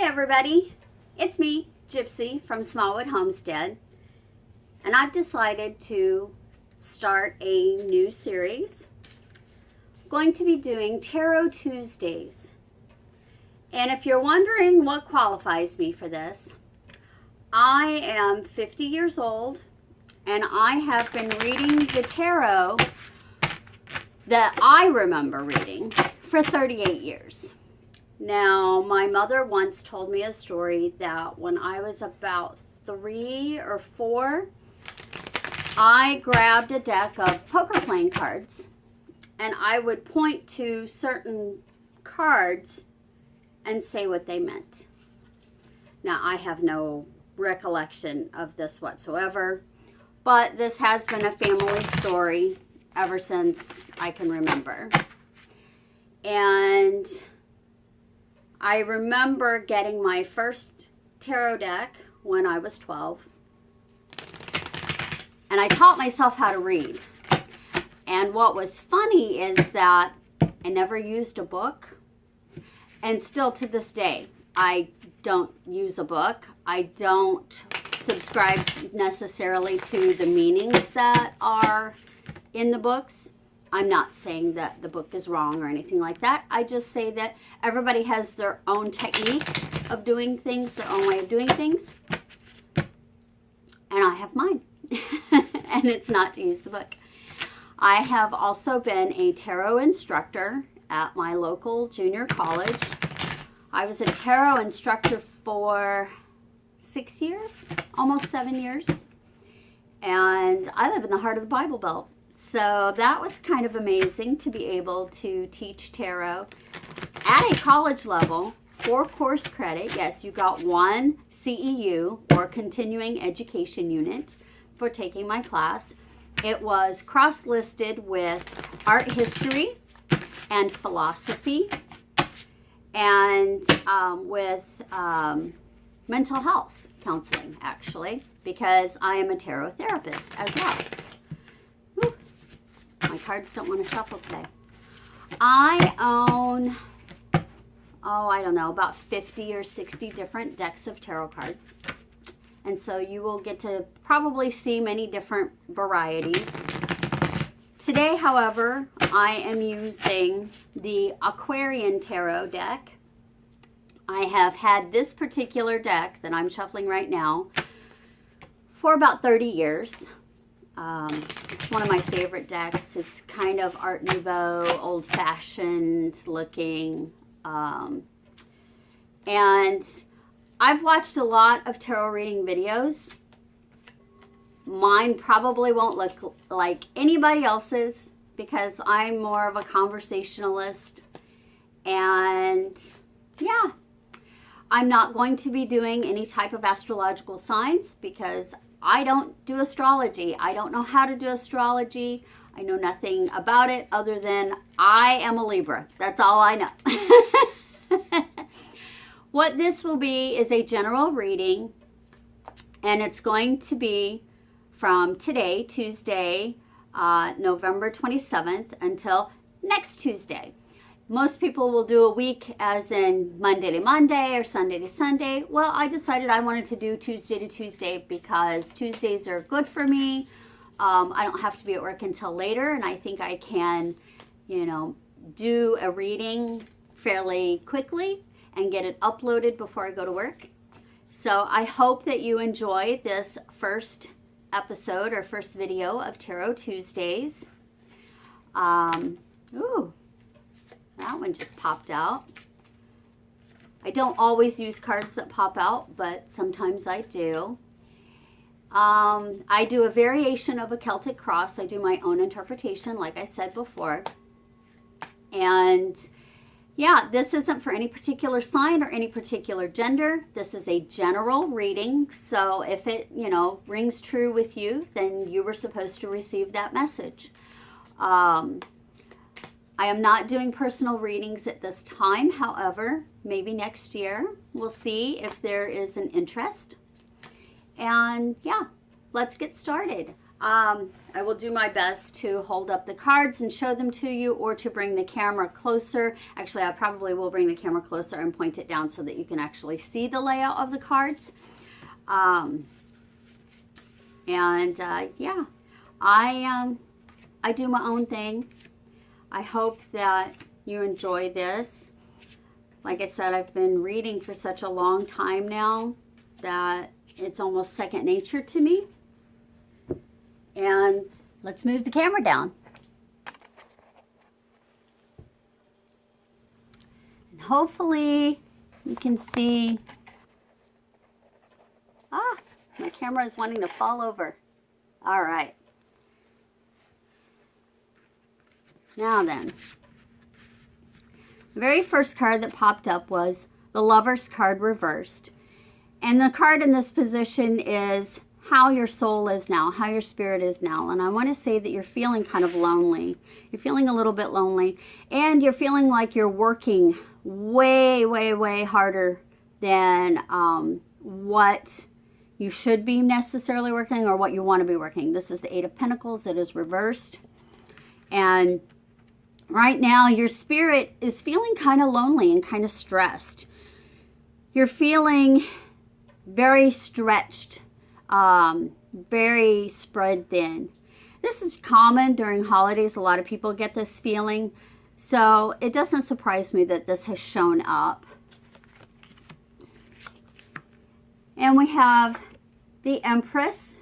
Hi everybody, it's me, Gypsy from Smallwood Homestead, and I've decided to start a new series. I'm going to be doing Tarot Tuesdays. And if you're wondering what qualifies me for this, I am 50 years old and I have been reading the tarot that I remember reading for 38 years. Now, my mother once told me a story that when I was about 3 or 4, I grabbed a deck of poker playing cards and I would point to certain cards and say what they meant. Now, I have no recollection of this whatsoever, but this has been a family story ever since I can remember. And I remember getting my first tarot deck when I was 12. And I taught myself how to read. And what was funny is that I never used a book. And still to this day, I don't use a book. I don't subscribe necessarily to the meanings that are in the books. I'm not saying that the book is wrong or anything like that. I just say that everybody has their own technique of doing things, their own way of doing things. And I have mine. And it's not to use the book. I have also been a tarot instructor at my local junior college. I was a tarot instructor for 6 years, almost 7 years. And I live in the heart of the Bible Belt. So that was kind of amazing to be able to teach tarot at a college level for course credit. Yes, you got one CEU or continuing education unit for taking my class. It was cross-listed with art history and philosophy and with mental health counseling, actually, because I am a tarot therapist as well. Whew. My cards don't want to shuffle today. I own, I don't know, about 50 or 60 different decks of tarot cards. And so you will get to probably see many different varieties. Today, however, I am using the Aquarian Tarot deck. I have had this particular deck that I'm shuffling right now for about 30 years. It's one of my favorite decks. It's kind of Art Nouveau, old-fashioned looking. And I've watched a lot of tarot reading videos. Mine probably won't look like anybody else's because I'm more of a conversationalist. And yeah, I'm not going to be doing any type of astrological signs because I don't do astrology. I don't know how to do astrology. I know nothing about it other than I am a Libra. That's all I know. What this will be is a general reading, and it's going to be from today, Tuesday, November 27th, until next Tuesday. Most people will do a week as in Monday to Monday or Sunday to Sunday. Well, I decided I wanted to do Tuesday to Tuesday because Tuesdays are good for me. I don't have to be at work until later, and I think I can, do a reading fairly quickly and get it uploaded before I go to work. So I hope that you enjoy this first episode or first video of Tarot Tuesdays. Ooh, that one just popped out. I don't always use cards that pop out, but sometimes I do. I do a variation of a Celtic cross. I do my own interpretation, like I said before. And yeah, this isn't for any particular sign or any particular gender. This is a general reading. So if it, rings true with you, then you were supposed to receive that message. I am not doing personal readings at this time. However, maybe next year we'll see if there is an interest. And yeah, let's get started. I will do my best to hold up the cards and show them to you, or to bring the camera closer. Actually, I probably will bring the camera closer and point it down so that you can actually see the layout of the cards. Yeah, I do my own thing. I hope that you enjoy this. Like I said, I've been reading for such a long time now that it's almost second nature to me. And let's move the camera down. And hopefully you can see. My camera is wanting to fall over. All right. Now then, the very first card that popped up was the Lover's card reversed. And the card in this position is how your soul is now, how your spirit is now. And I want to say that you're feeling kind of lonely. You're feeling a little bit lonely. And you're feeling like you're working way, way, way harder than what you should be necessarily working, or what you want to be working. This is the Eight of Pentacles. It is reversed. And right now, your spirit is feeling kind of lonely and kind of stressed. You're feeling very stretched, very spread thin. This is common during holidays. A lot of people get this feeling. So it doesn't surprise me that this has shown up. And we have the Empress,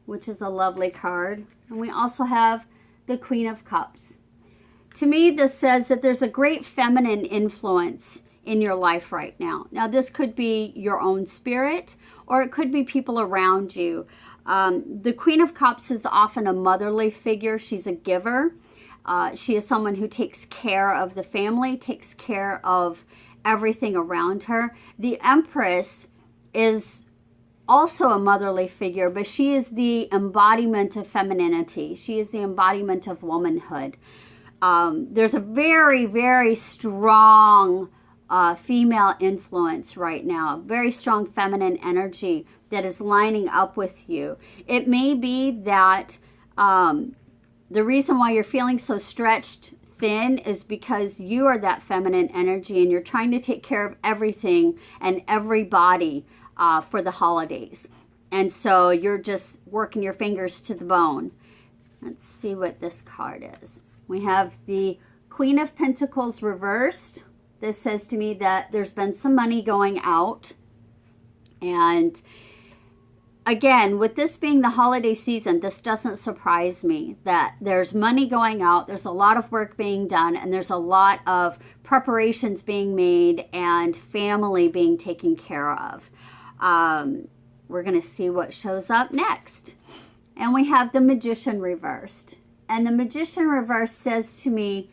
which is a lovely card. And we also have the Queen of Cups. To me, this says that there's a great feminine influence in your life right now. Now, this could be your own spirit, or it could be people around you. The Queen of Cups is often a motherly figure. She's a giver. She is someone who takes care of the family, takes care of everything around her. The Empress is also a motherly figure, but she is the embodiment of femininity. She is the embodiment of womanhood. There's a very, very strong female influence right now, very strong feminine energy that is lining up with you. It may be that the reason why you're feeling so stretched thin is because you are that feminine energy and you're trying to take care of everything and everybody for the holidays. And so you're just working your fingers to the bone. Let's see what this card is. We have the Queen of Pentacles reversed. This says to me that there's been some money going out. And again, with this being the holiday season, this doesn't surprise me that there's money going out. There's a lot of work being done, and there's a lot of preparations being made and family being taken care of. We're going to see what shows up next. And we have the Magician reversed. And the Magician reversed says to me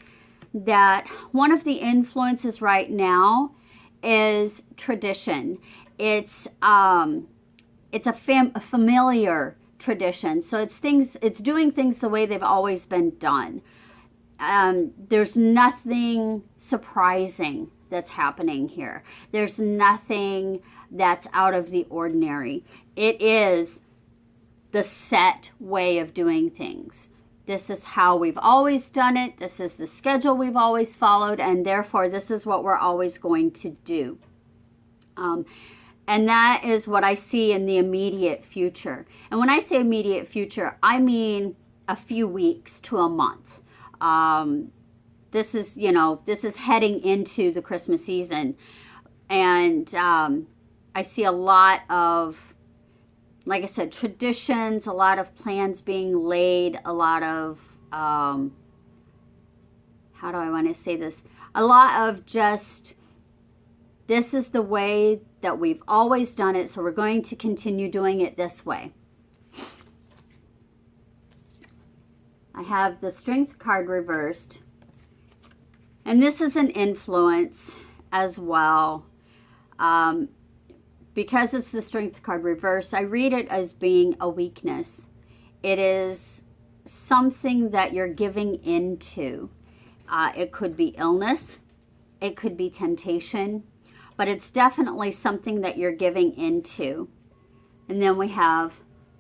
that one of the influences right now is tradition. It's a familiar tradition. So it's doing things the way they've always been done. There's nothing surprising that's happening here. There's nothing that's out of the ordinary. It is the set way of doing things. This is how we've always done it. This is the schedule we've always followed, and therefore this is what we're always going to do. And that is what I see in the immediate future. And when I say immediate future, I mean a few weeks to a month. This is heading into the Christmas season. And I see a lot of, like I said, traditions, a lot of plans being laid, a lot of, how do I want to say this? A lot of just, this is the way that we've always done it, so we're going to continue doing it this way. I have the Strength card reversed. And this is an influence as well. Because it's the Strength card reversed, I read it as being a weakness. It is something that you're giving into. It could be illness. It could be temptation. But it's definitely something that you're giving into. And then we have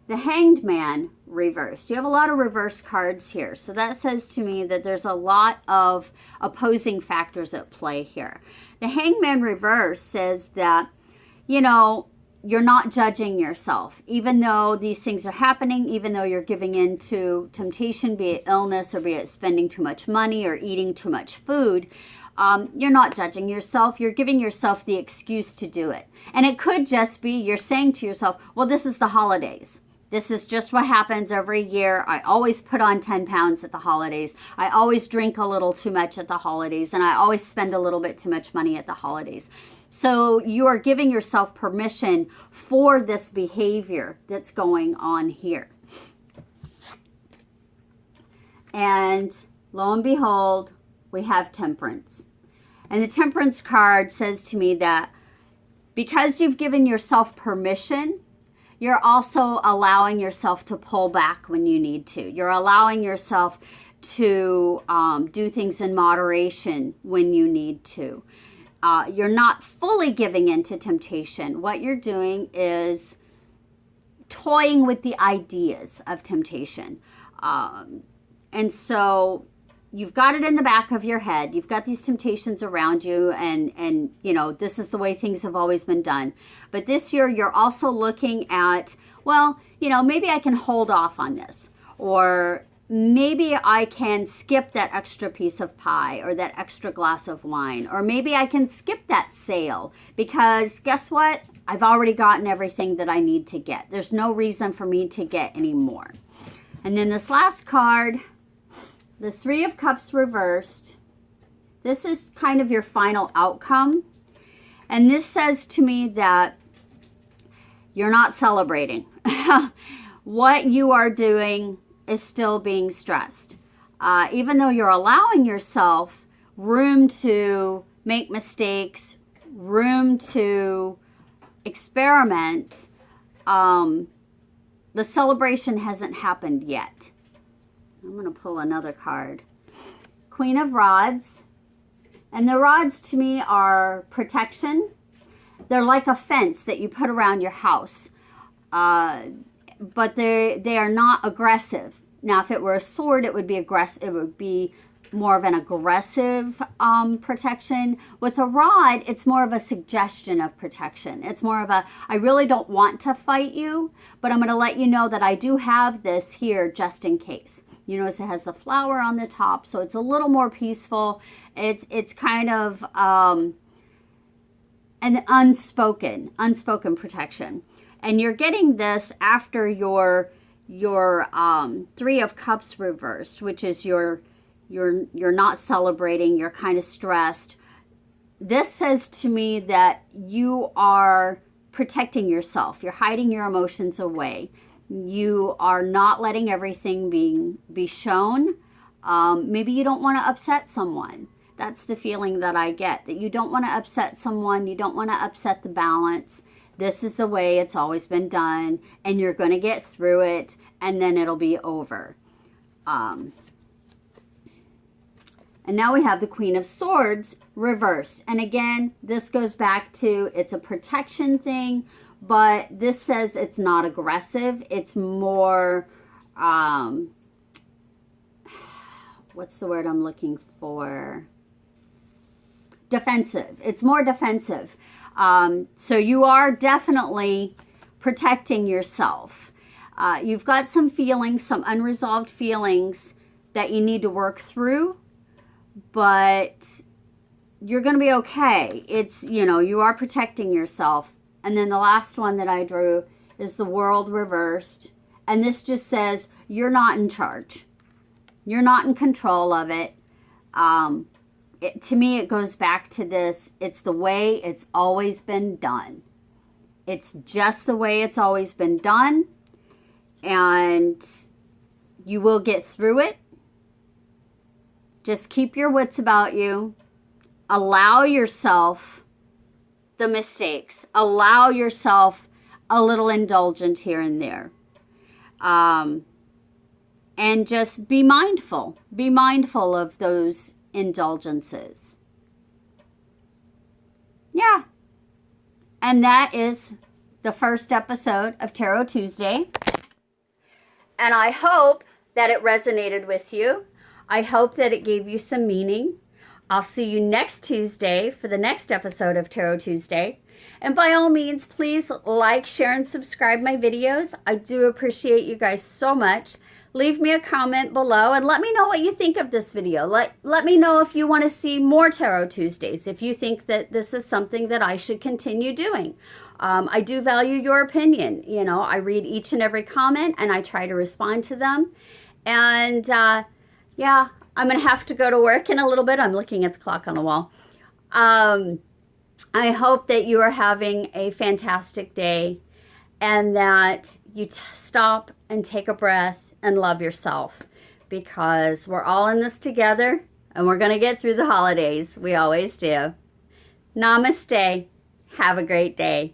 the Hanged Man reversed. You have a lot of reverse cards here. So that says to me that there's a lot of opposing factors at play here. The Hanged Man reverse says that, you know, you're not judging yourself. Even though these things are happening, even though you're giving in to temptation, be it illness or be it spending too much money or eating too much food, you're not judging yourself. You're giving yourself the excuse to do it. And it could just be you're saying to yourself, well, this is the holidays. This is just what happens every year. I always put on 10 pounds at the holidays. I always drink a little too much at the holidays. And I always spend a little bit too much money at the holidays. So you are giving yourself permission for this behavior that's going on here. And lo and behold, we have Temperance. And the Temperance card says to me that because you've given yourself permission, you're also allowing yourself to pull back when you need to. You're allowing yourself to do things in moderation when you need to. You're not fully giving in to temptation. What you're doing is toying with the ideas of temptation. And so you've got it in the back of your head. You've got these temptations around you and you know, this is the way things have always been done. But this year you're also looking at, well, you know, maybe I can hold off on this. Or maybe I can skip that extra piece of pie or that extra glass of wine. Or maybe I can skip that sale because guess what? I've already gotten everything that I need to get. There's no reason for me to get any more. And then this last card, the Three of Cups reversed. This is kind of your final outcome. And this says to me that you're not celebrating. What you are doing is still being stressed. Even though you're allowing yourself room to make mistakes, room to experiment, the celebration hasn't happened yet. I'm going to pull another card. Queen of Rods. And the rods to me are protection. They're like a fence that you put around your house. But they are not aggressive. Now, if it were a sword, it would be aggressive. It would be more of an aggressive protection. With a rod, it's more of a suggestion of protection. It's more of a, I really don't want to fight you, but I'm going to let you know that I do have this here just in case. You notice it has the flower on the top, so it's a little more peaceful. It's kind of an unspoken protection. And you're getting this after your Three of Cups reversed, which is you're not celebrating, you're kind of stressed. This says to me that you are protecting yourself. You're hiding your emotions away. You are not letting everything be shown. Maybe you don't want to upset someone. That's the feeling that I get, that you don't want to upset someone. You don't want to upset the balance. This is the way it's always been done, and you're going to get through it, and then it'll be over. And now we have the Queen of Swords reversed. And again, this goes back to, it's a protection thing, but this says it's not aggressive. It's more, what's the word I'm looking for? Defensive. It's more defensive. So you are definitely protecting yourself. You've got some feelings, some unresolved feelings that you need to work through, but you're going to be okay. It's, you know, you are protecting yourself. And then the last one that I drew is the World reversed. And this just says you're not in charge. You're not in control of it. To me, it goes back to this. It's the way it's always been done. It's just the way it's always been done. And you will get through it. Just keep your wits about you. Allow yourself the mistakes. Allow yourself a little indulgent here and there. And just be mindful. Be mindful of those indulgences. Yeah. And that is the first episode of Tarot Tuesday. And I hope that it resonated with you. I hope that it gave you some meaning. I'll see you next Tuesday for the next episode of Tarot Tuesday. And by all means, please like, share, and subscribe my videos. I do appreciate you guys so much. Leave me a comment below and let me know what you think of this video. Let me know if you want to see more Tarot Tuesdays, if you think that this is something that I should continue doing. I do value your opinion. You know, I read each and every comment and I try to respond to them. And yeah, I'm going to have to go to work in a little bit. I'm looking at the clock on the wall. I hope that you are having a fantastic day and that you stop and take a breath and love yourself, because we're all in this together and we're going to get through the holidays. We always do. Namaste. Have a great day.